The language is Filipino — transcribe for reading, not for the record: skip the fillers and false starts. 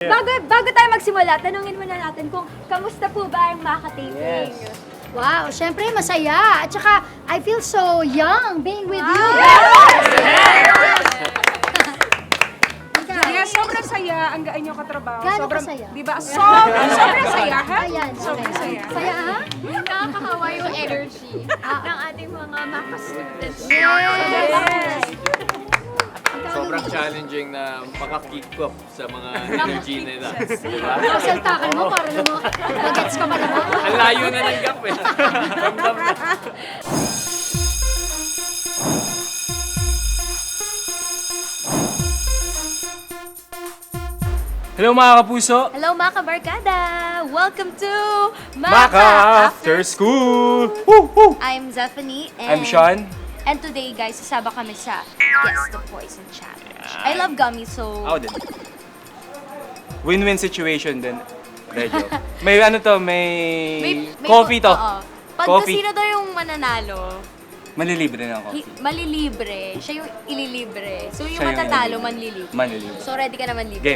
Bago tayo magsimula, tanungin muna natin kung kamusta po ba ang Maka-taping? Wow, syempre masaya. At saka, I feel so young being with you. Kaya sobrang saya, ang gaan yung katrabaho. Gaano Sobrang, kasaya? di ba? Sobrang saya, ha? Ayan, Sobrang saya. Saya, ha? Nakakahawa yung energy ng ating mga Maka-students. Yes! Sobrang challenging na maka-keep up sa mga energy nila. Diba? Saltakan mo para naman mag-gets ka pa naman. Ang layo na ng gap eh. Ramdam na. Hello mga kapuso! Hello mga kabarkada! Welcome to Maka After School! Woo! Woo! I'm Zephanie and I'm Sean. And today guys, sasaba kami sa Guess the Poison Challenge. I love gummies, so Ako din. Win-win situation din. Medyo. May ano to, may coffee to. Oo. Pag Coffee. sino daw yung mananalo, Malilibre na ang coffee. malilibre, siya yung ililibre. So yung Siya yung matatalo, ililibre. manlilibre. Manlilibre. So ready ka na manlibre? Game.